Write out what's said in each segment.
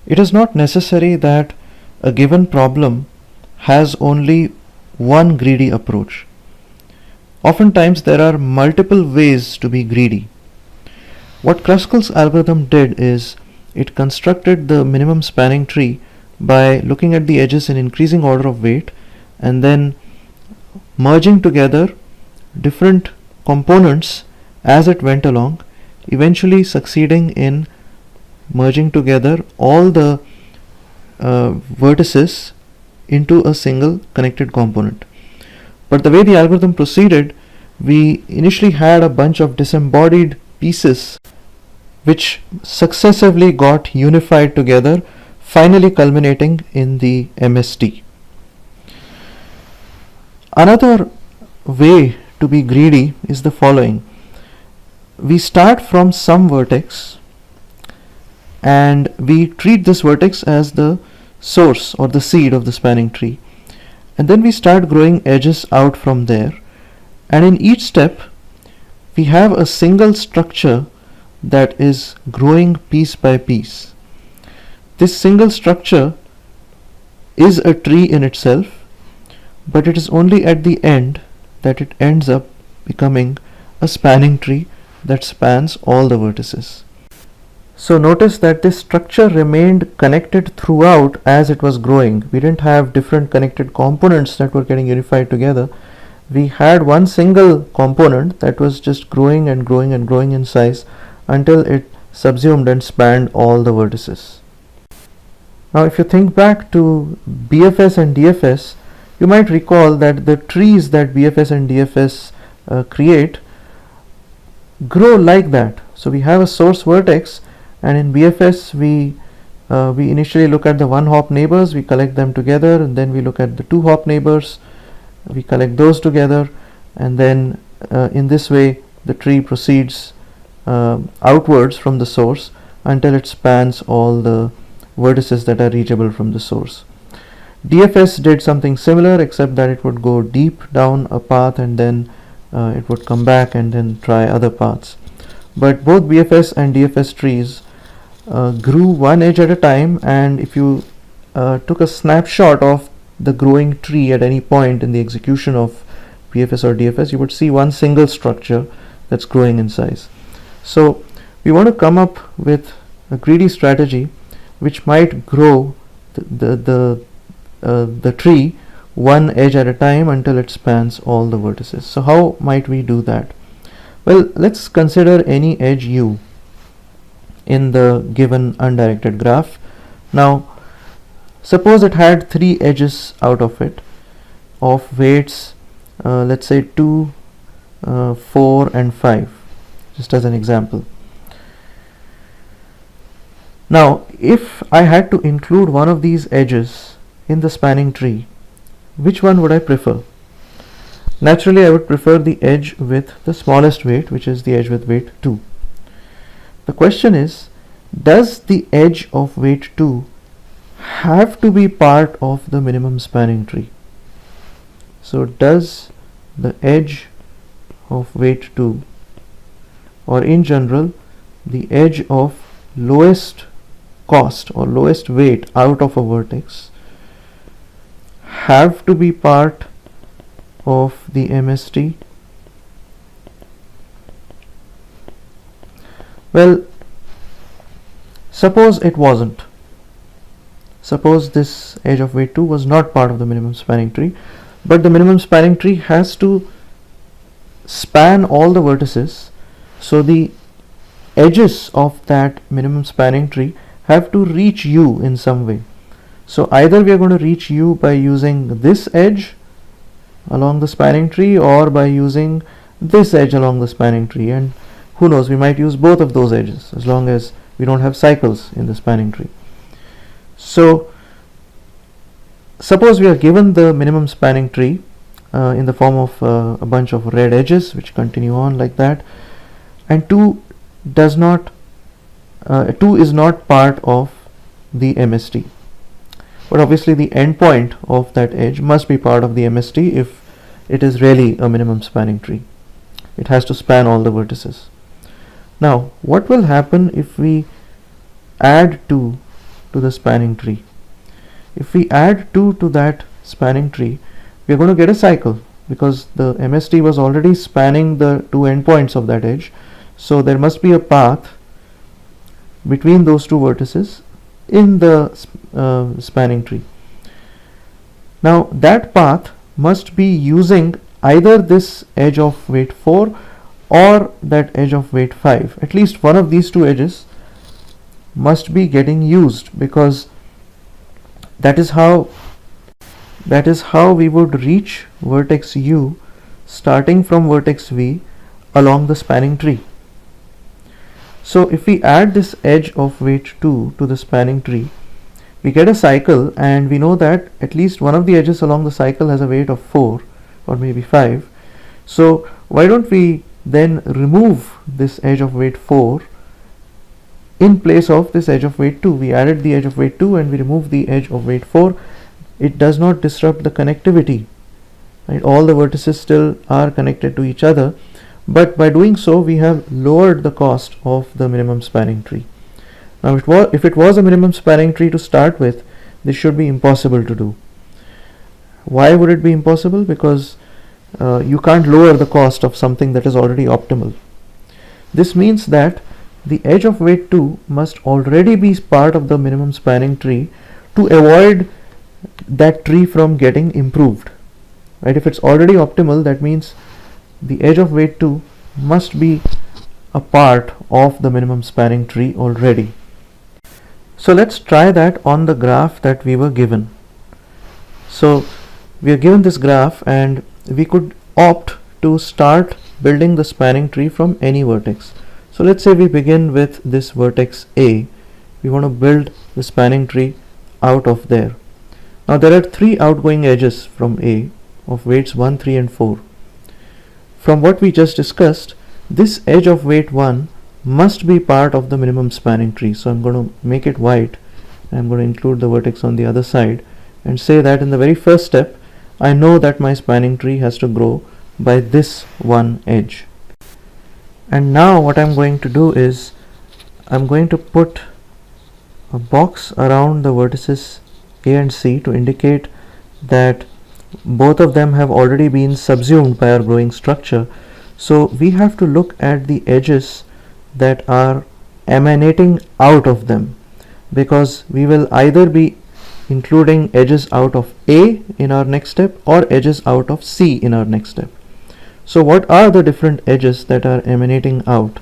It is not necessary that a given problem has only one greedy approach. Oftentimes there are multiple ways to be greedy. What Kruskal's algorithm did is it constructed the minimum spanning tree by looking at the edges in increasing order of weight and then merging together different components as it went along, eventually succeeding in merging together all the vertices into a single connected component. But the way the algorithm proceeded, we initially had a bunch of disembodied pieces which successively got unified together, finally culminating in the MST. Another way to be greedy is the following. We start from some vertex and we treat this vertex as the source or the seed of the spanning tree, and then we start growing edges out from there, and in each step we have a single structure that is growing piece by piece. This single structure is a tree in itself, but it is only at the end that it ends up becoming a spanning tree that spans all the vertices. So notice that this structure remained connected throughout as it was growing. We didn't have different connected components that were getting unified together. We had one single component that was just growing and growing and growing in size until it subsumed and spanned all the vertices. Now if you think back to BFS and DFS, you might recall that the trees that BFS and DFS create grow like that. So we have a source vertex, and in BFS we initially look at the one hop neighbors, we collect them together, and then we look at the two hop neighbors, we collect those together, and then in this way the tree proceeds outwards from the source until it spans all the vertices that are reachable from the source. DFS did something similar, except that it would go deep down a path and then it would come back and then try other paths. But both BFS and DFS trees grew one edge at a time, and if you took a snapshot of the growing tree at any point in the execution of BFS or DFS, you would see one single structure that's growing in size. So we want to come up with a greedy strategy which might grow the tree one edge at a time until it spans all the vertices. So how might we do that? Well, let's consider any edge u in the given undirected graph. Now suppose it had three edges out of it of weights let's say 2, 4 and 5, just as an example. Now if I had to include one of these edges in the spanning tree, which one would I prefer? Naturally I would prefer the edge with the smallest weight, which is the edge with weight 2. The question is, does the edge of weight 2 have to be part of the minimum spanning tree? So does the edge of weight 2, or in general the edge of lowest cost or lowest weight out of a vertex, have to be part of the MST? Well, suppose it wasn't. Suppose this edge of weight 2 was not part of the minimum spanning tree, but the minimum spanning tree has to span all the vertices, so the edges of that minimum spanning tree have to reach u in some way. So either we are going to reach u by using this edge along the spanning tree, or by using this edge along the spanning tree, and who knows, we might use both of those edges as long as we don't have cycles in the spanning tree. So suppose we are given the minimum spanning tree in the form of a bunch of red edges which continue on like that, and 2 is not part of the MST. But obviously the endpoint of that edge must be part of the MST if it is really a minimum spanning tree. It has to span all the vertices. Now what will happen if we add 2 to to the spanning tree. If we add 2 to that spanning tree, we are going to get a cycle, because the MST was already spanning the two endpoints of that edge. So there must be a path between those two vertices in the spanning tree. Now that path must be using either this edge of weight 4 or that edge of weight 5. At least one of these two edges must be getting used, because that is how we would reach vertex u starting from vertex v along the spanning tree. So if we add this edge of weight 2 to the spanning tree, we get a cycle, and we know that at least one of the edges along the cycle has a weight of 4 or maybe 5. So why don't we then remove this edge of weight 4 in place of this edge of weight 2. We added the edge of weight 2 and we removed the edge of weight 4. It does not disrupt the connectivity, right? All the vertices still are connected to each other, but by doing so we have lowered the cost of the minimum spanning tree. Now if it was a minimum spanning tree to start with, this should be impossible to do. Why would it be impossible? Because you can't lower the cost of something that is already optimal. This means that the edge of weight 2 must already be part of the minimum spanning tree to avoid that tree from getting improved, right? If it's already optimal, that means the edge of weight 2 must be a part of the minimum spanning tree already. So let's try that on the graph that we were given. So we are given this graph, and we could opt to start building the spanning tree from any vertex. So let's say we begin with this vertex A. We want to build the spanning tree out of there. Now there are 3 outgoing edges from A of weights 1, 3 and 4. From what we just discussed, this edge of weight 1 must be part of the minimum spanning tree. So I'm going to make it white. I'm going to include the vertex on the other side and say that in the very first step, I know that my spanning tree has to grow by this one edge. And now what I'm going to do is I'm going to put a box around the vertices A and C to indicate that both of them have already been subsumed by our growing structure. So we have to look at the edges that are emanating out of them, because we will either be including edges out of A in our next step or edges out of C in our next step. So what are the different edges that are emanating out?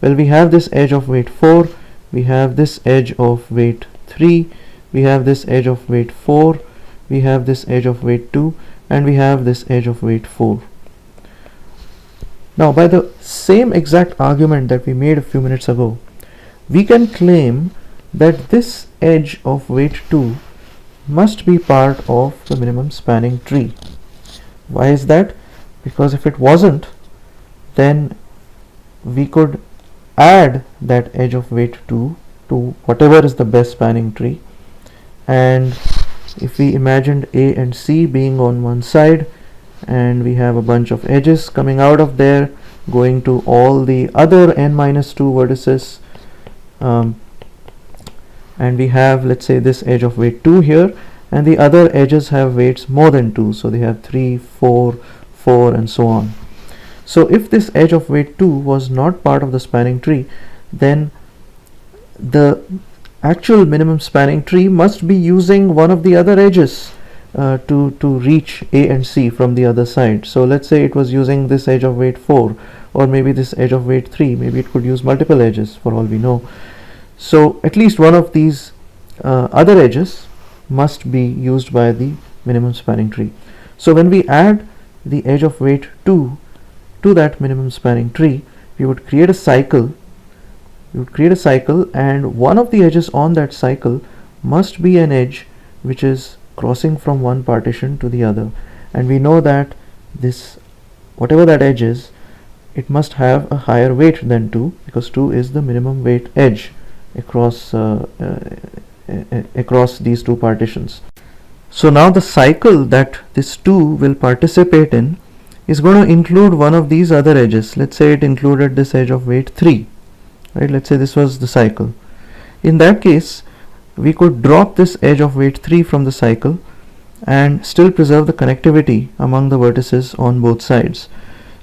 Well, we have this edge of weight 4, we have this edge of weight 3, we have this edge of weight 4, we have this edge of weight 2, and we have this edge of weight 4. Now by the same exact argument that we made a few minutes ago, we can claim that this edge of weight 2 must be part of the minimum spanning tree. Why is that? Because if it wasn't, then we could add that edge of weight 2 to whatever is the best spanning tree, and if we imagined A and C being on one side, and we have a bunch of edges coming out of there going to all the other n minus 2 vertices, and we have, let's say, this edge of weight 2 here, and the other edges have weights more than 2, so they have 3, 4, 4 and so on. So if this edge of weight 2 was not part of the spanning tree, then the actual minimum spanning tree must be using one of the other edges to reach A and C from the other side. So let's say it was using this edge of weight 4, or maybe this edge of weight 3, maybe it could use multiple edges for all we know. So at least one of these other edges must be used by the minimum spanning tree. So when we add the edge of weight 2 to that minimum spanning tree, we would create a cycle. And one of the edges on that cycle must be an edge which is crossing from one partition to the other, and we know that this, whatever that edge is, it must have a higher weight than 2, because 2 is the minimum weight edge across these two partitions. So now the cycle that this 2 will participate in is going to include one of these other edges. Let's say it included this edge of weight 3, right? Let's say this was the cycle. In that case, we could drop this edge of weight 3 from the cycle and still preserve the connectivity among the vertices on both sides.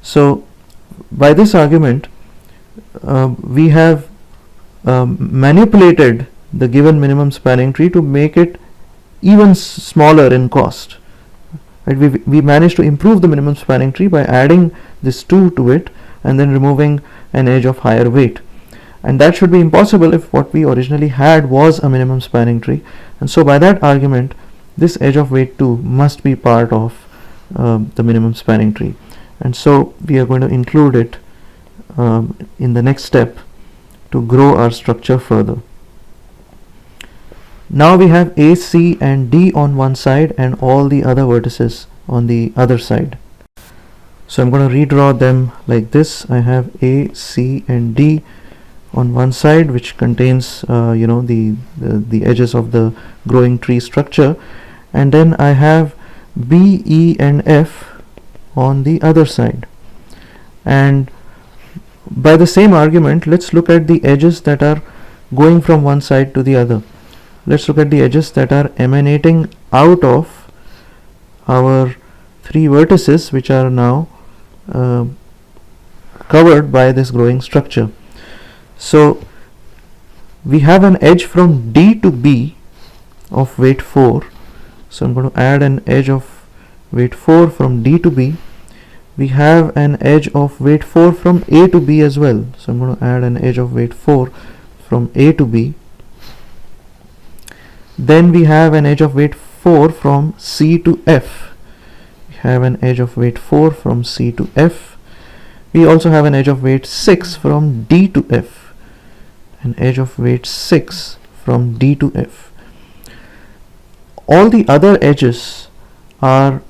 So by this argument, we have manipulated the given minimum spanning tree to make it even smaller in cost. Right? We managed to improve the minimum spanning tree by adding this 2 to it and then removing an edge of higher weight. And that should be impossible if what we originally had was a minimum spanning tree. And so by that argument, this edge of weight 2 must be part of the minimum spanning tree. And so we are going to include it in the next step to grow our structure further. Now we have A, C and D on one side and all the other vertices on the other side. So I'm going to redraw them like this. I have A, C and D on one side, which contains the edges of the growing tree structure, and then I have B, E and F on the other side. And by the same argument, let's look at the edges that are going from one side to the other. Let's look at the edges that are emanating out of our 3 vertices, which are now covered by this growing structure. So we have an edge from D to B of weight 4. So I'm going to add an edge of weight 4 from D to B. We have an edge of weight 4 from A to B as well. So I'm going to add an edge of weight 4 from A to B. Then we have an edge of weight 4 from C to F. We have an edge of weight 4 from C to F. We also have an edge of weight 6 from D to F. An edge of weight 6 from D to F. All the other edges are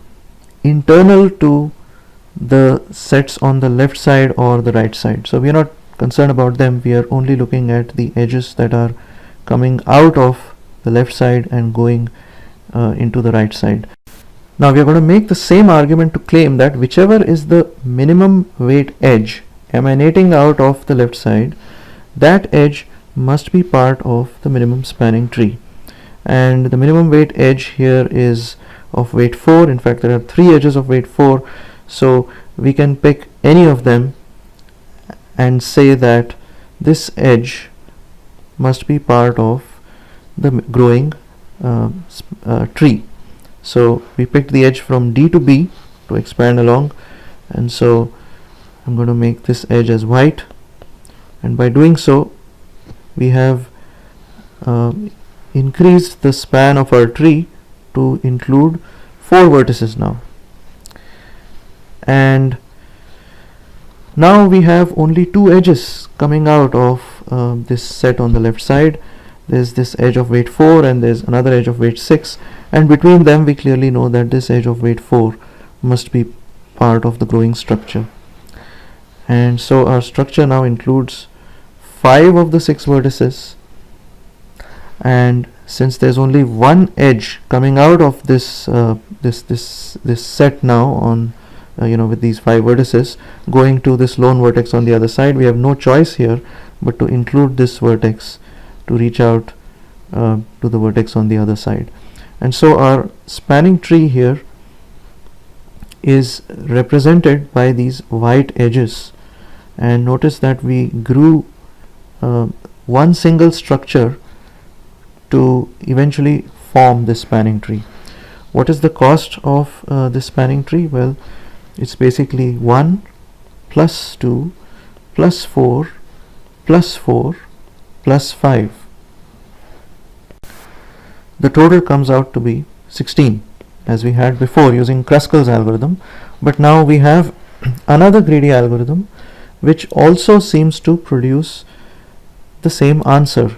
internal to the sets on the left side or the right side. So we are not concerned about them. We are only looking at the edges that are coming out of the left side and going into the right side. Now we are going to make the same argument to claim that whichever is the minimum weight edge emanating out of the left side, that edge must be part of the minimum spanning tree. And the minimum weight edge here is of weight 4. In fact, there are 3 edges of weight 4. So we can pick any of them and say that this edge must be part of the growing tree. So we picked the edge from D to B to expand along, and so I'm going to make this edge as white, and by doing so we have increased the span of our tree to include 4 vertices now. And now we have only 2 edges coming out of this set on the left side. There's this edge of weight 4 and there's another edge of weight 6, and between them we clearly know that this edge of weight 4 must be part of the growing structure. And so our structure now includes 5 of the 6 vertices, and since there's only one edge coming out of this this set now on with these 5 vertices going to this lone vertex on the other side, we have no choice here but to include this vertex to reach out to the vertex on the other side. And so our spanning tree here is represented by these white edges, and notice that we grew one single structure to eventually form this spanning tree. What is the cost of this spanning tree? Well, it's basically 1 plus 2 plus 4 plus 4 plus 5. The total comes out to be 16, as we had before using Kruskal's algorithm, but now we have another greedy algorithm which also seems to produce the same answer.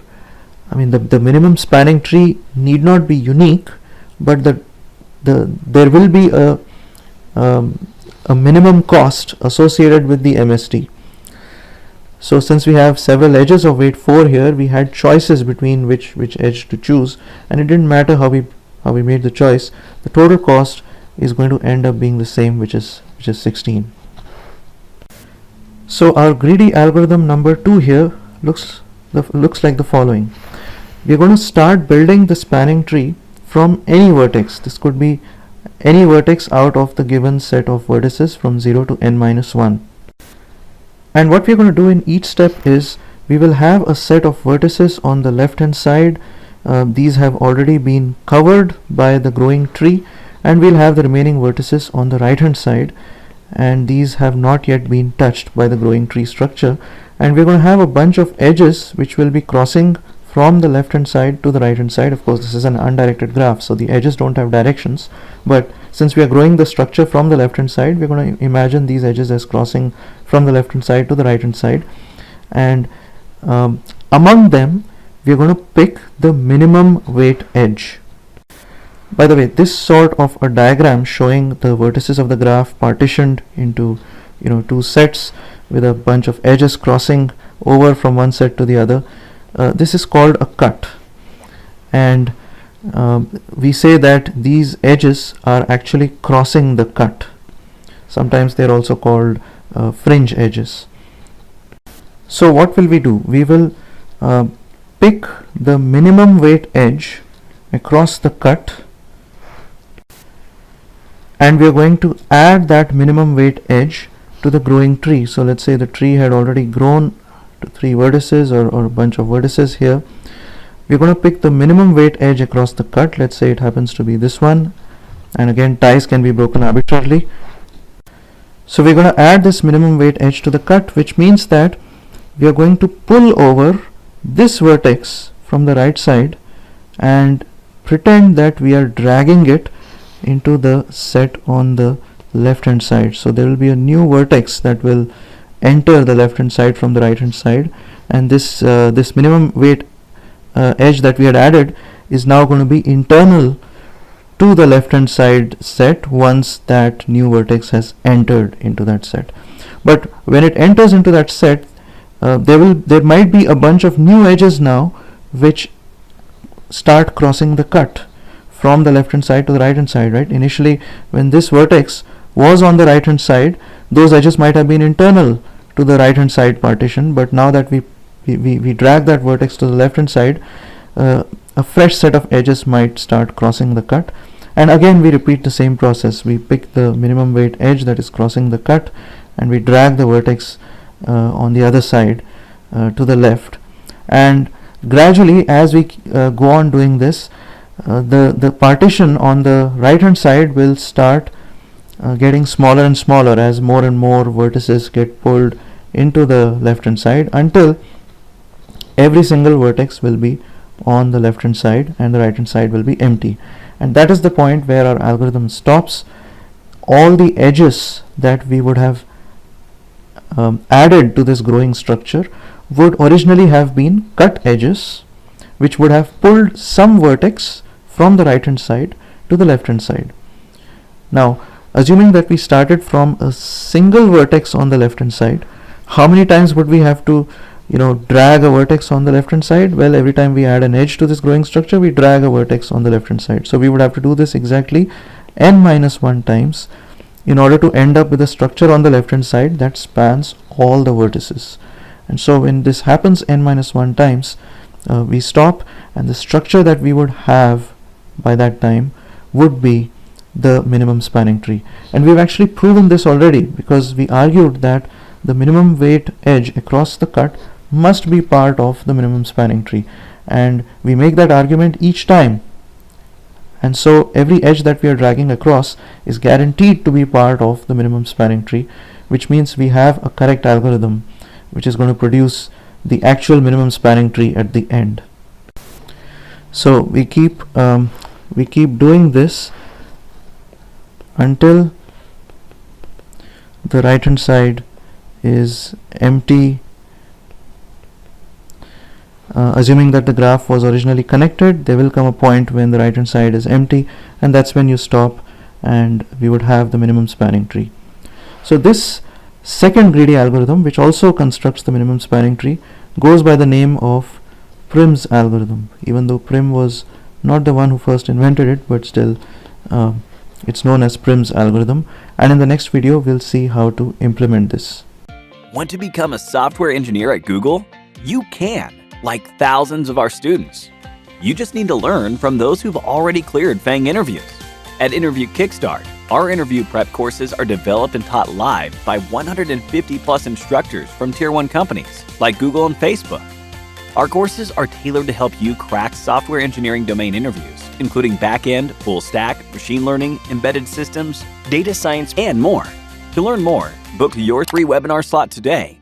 I mean, the minimum spanning tree need not be unique, but there will be a minimum cost associated with the MST. So since we have several edges of weight 4 here, we had choices between which edge to choose, and it didn't matter how we made the choice. The total cost is going to end up being the same, which is 16. So our greedy algorithm number 2 here looks like the following. we're going to start building the spanning tree from any vertex. This could be any vertex out of the given set of vertices from 0 to n minus 1. And what we're going to do in each step is we will have a set of vertices on the left hand side. These have already been covered by the growing tree, and we'll have the remaining vertices on the right hand side, and these have not yet been touched by the growing tree structure. And we're going to have a bunch of edges which will be crossing from the left hand side to the right hand side. Of course, this is an undirected graph, so the edges don't have directions, but since we are growing the structure from the left hand side, we're going to imagine these edges as crossing from the left hand side to the right hand side, and among them we are going to pick the minimum weight edge. By the way, this sort of a diagram showing the vertices of the graph partitioned into two sets with a bunch of edges crossing over from one set to the other, this is called a cut, and we say that these edges are actually crossing the cut. Sometimes they are also called fringe edges. So what will we do? We will pick the minimum weight edge across the cut, and we are going to add that minimum weight edge to the growing tree. So let's say the tree had already grown to 3 vertices or a bunch of vertices here. We're going to pick the minimum weight edge across the cut. Let's say it happens to be this one, and again ties can be broken arbitrarily. So we're going to add this minimum weight edge to the cut, which means that we are going to pull over this vertex from the right side and pretend that we are dragging it into the set on the left hand side. So there will be a new vertex that will enter the left hand side from the right hand side, and this minimum weight edge that we had added is now going to be internal to the left hand side set once that new vertex has entered into that set. But when it enters into that set, there might be a bunch of new edges now which start crossing the cut from the left hand side to the right hand side, right? Initially, when this vertex was on the right hand side, those edges might have been internal to the right hand side partition, but now that we drag that vertex to the left hand side, a fresh set of edges might start crossing the cut. And again we repeat the same process. We pick the minimum weight edge that is crossing the cut, and we drag the vertex on the other side to the left, and gradually as we go on doing this, the partition on the right hand side will start getting smaller and smaller as more and more vertices get pulled into the left hand side, until every single vertex will be on the left hand side and the right hand side will be empty. And that is the point where our algorithm stops. All the edges that we would have added to this growing structure would originally have been cut edges, which would have pulled some vertex from the right hand side to the left hand side. Now, assuming that we started from a single vertex on the left hand side, how many times would we have to drag a vertex on the left hand side? Well, every time we add an edge to this growing structure, we drag a vertex on the left hand side. So we would have to do this exactly n-1 times in order to end up with a structure on the left hand side that spans all the vertices. And so when this happens n-1 times, we stop, and the structure that we would have by that time would be the minimum spanning tree. And we've actually proven this already, because we argued that the minimum weight edge across the cut must be part of the minimum spanning tree, and we make that argument each time. And so every edge that we are dragging across is guaranteed to be part of the minimum spanning tree, which means we have a correct algorithm which is going to produce the actual minimum spanning tree at the end. So we keep doing this until the right hand side is empty. Assuming that the graph was originally connected, there will come a point when the right hand side is empty, and that's when you stop, and we would have the minimum spanning tree. So this second greedy algorithm, which also constructs the minimum spanning tree, goes by the name of Prim's algorithm, even though Prim was not the one who first invented it, but still it's known as Prim's algorithm. And in the next video we'll see how to implement this. Want to become a software engineer at Google? You can, like thousands of our students. You just need to learn from those who've already cleared FANG interviews. At Interview Kickstart, our interview prep courses are developed and taught live by 150 plus instructors from Tier 1 companies like Google and Facebook. Our courses are tailored to help you crack software engineering domain interviews, including back-end, full stack, machine learning, embedded systems, data science, and more. To learn more, book your free webinar slot today